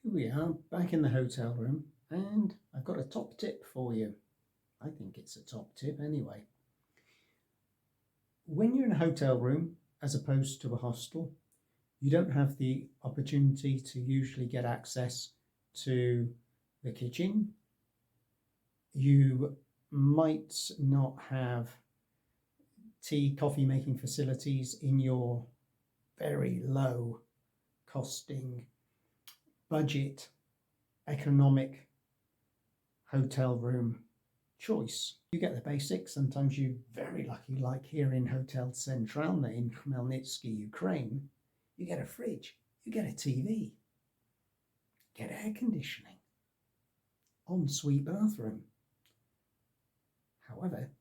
Here we are back in the hotel room, and I've got a top tip for you. I think it's a top tip anyway. When you're in a hotel room as opposed to a hostel, you don't have the opportunity to usually get access to the kitchen. You might not have tea, coffee making facilities in your very low costing budget economic hotel room choice. You get the basics. Sometimes you're very lucky, like here in Hotel Centralne in Khmelnytsky, Ukraine, you get a fridge, you get a TV, get air conditioning, ensuite bathroom. However,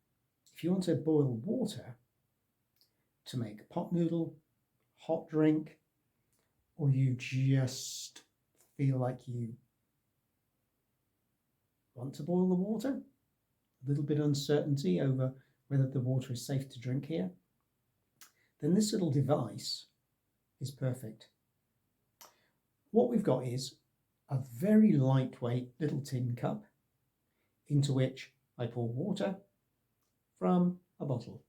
if you want to boil water to make pot noodle, hot drink, or you just feel like you want to boil the water, a little bit of uncertainty over whether the water is safe to drink here, then this little device is perfect. What we've got is a very lightweight little tin cup into which I pour water from a bottle.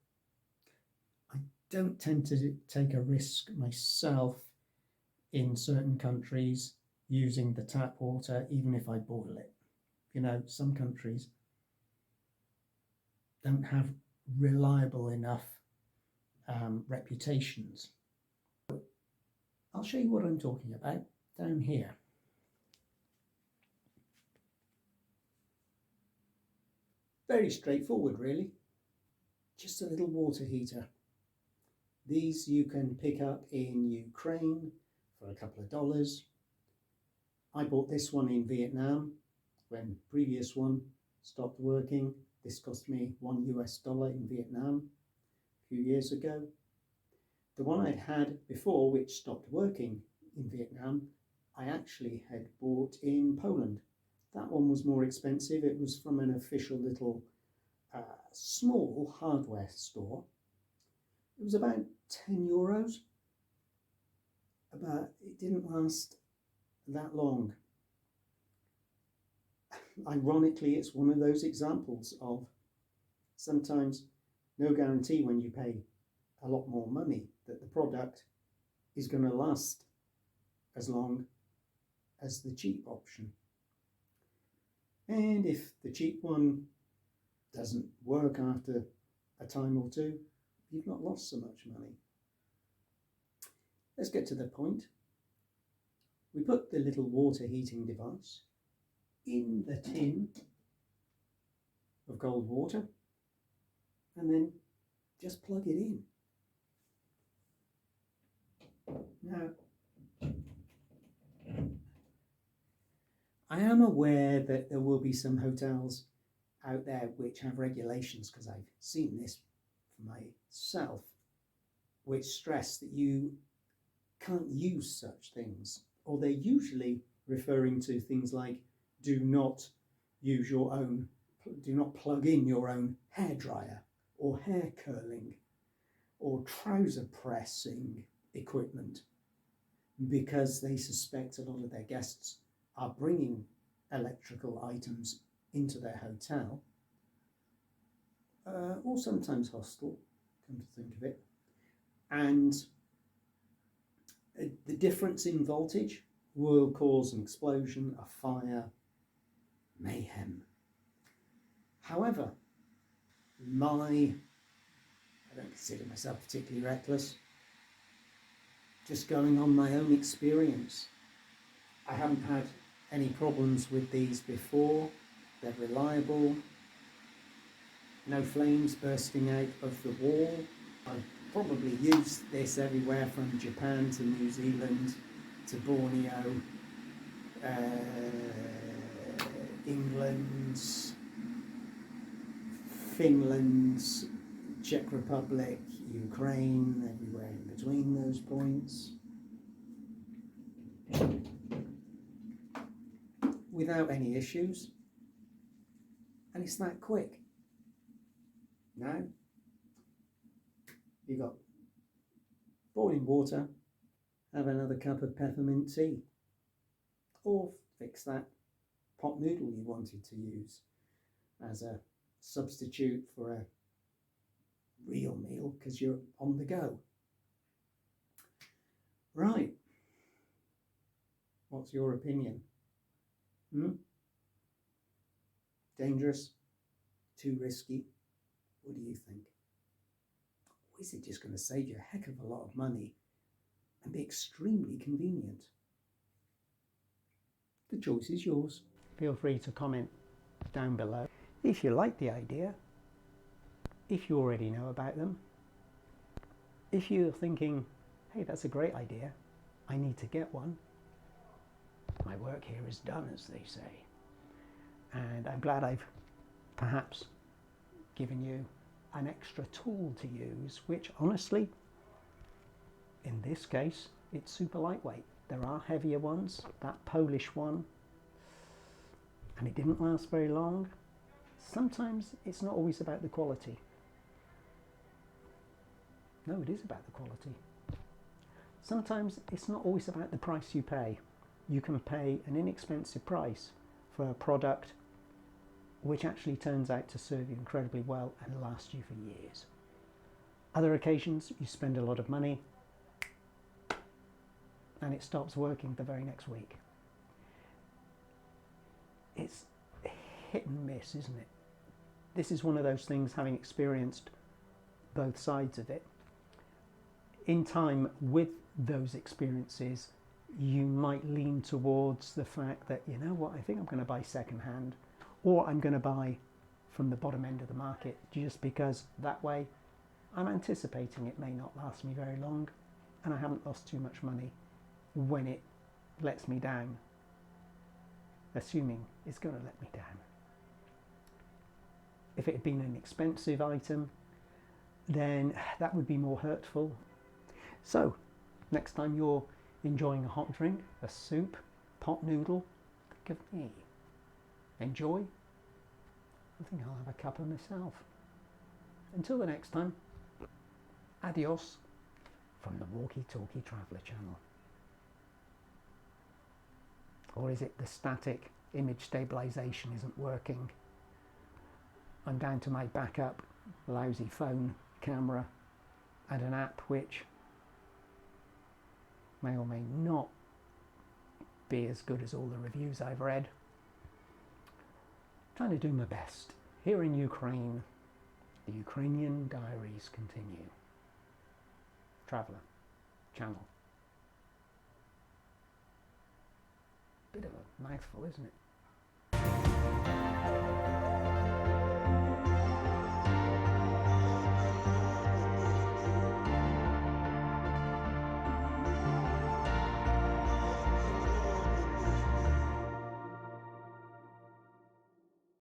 I don't tend to take a risk myself in certain countries using the tap water, even if I boil it. You know, some countries don't have reliable enough reputations. I'll show you what I'm talking about down here. Very straightforward, really. Just a little water heater. These you can pick up in Ukraine for a couple of dollars. I bought this one in Vietnam when the previous one stopped working. This cost me $1 in Vietnam a few years ago. The one I'd had before, which stopped working in Vietnam, I actually had bought in Poland. That one was more expensive. It was from an official little small hardware store. It was about 10 euros, but it didn't last that long. Ironically, it's one of those examples of sometimes no guarantee when you pay a lot more money that the product is going to last as long as the cheap option. And if the cheap one doesn't work after a time or two, you've not lost so much money. Let's get to the point. We put the little water heating device in the tin of cold water and then just plug it in. Now, I am aware that there will be some hotels out there which have regulations, because I've seen this for myself, which stress that you can't use such things, or they're usually referring to things like do not plug in your own hairdryer or hair curling or trouser pressing equipment, because they suspect a lot of their guests are bringing electrical items into their hotel, or sometimes hostel, come to think of it, and the difference in voltage will cause an explosion, a fire, mayhem. However, I don't consider myself particularly reckless. Just going on my own experience, I haven't had any problems with these before. They're reliable. No flames bursting out of the wall. I probably used this everywhere from Japan to New Zealand to Borneo, England, Finland, Czech Republic, Ukraine, everywhere in between those points, without any issues. And it's that quick. Now, you've got boiling water, have another cup of peppermint tea. or fix that pot noodle you wanted to use as a substitute for a real meal because you're on the go. Right. What's your opinion? Dangerous? Too risky? What do you think? Or is it just going to save you a heck of a lot of money and be extremely convenient? The choice is yours. Feel free to comment down below if you like the idea, if you already know about them, if you're thinking, hey, that's a great idea, I need to get one. My work here is done, as they say. And I'm glad I've perhaps given you an extra tool to use, which honestly, in this case, it's super lightweight. There are heavier ones, that Polish one, and it didn't last very long. Sometimes it's not always about the quality. No, it is about the quality. Sometimes it's not always about the price you pay. You can pay an inexpensive price for a product which actually turns out to serve you incredibly well and last you for years. Other occasions, you spend a lot of money and it stops working the very next week. It's hit and miss, isn't it? This is one of those things, having experienced both sides of it. In time, with those experiences, you might lean towards the fact that, you know what, I think I'm going to buy secondhand, or I'm going to buy from the bottom end of the market, just because that way I'm anticipating it may not last me very long and I haven't lost too much money when it lets me down, assuming it's going to let me down. If it had been an expensive item, then that would be more hurtful. So next time you're enjoying a hot drink, a soup, pot noodle, think of me. Enjoy. I think I'll have a cuppa myself. Until the next time, adios from the Walkie Talkie Traveller channel. Or is it the static image stabilization isn't working? I'm down to my backup lousy phone camera and an app which may or may not be as good as all the reviews I've read. Trying to do my best. Here in Ukraine, the Ukrainian Diaries continue. Traveller channel. Bit of a mouthful, isn't it?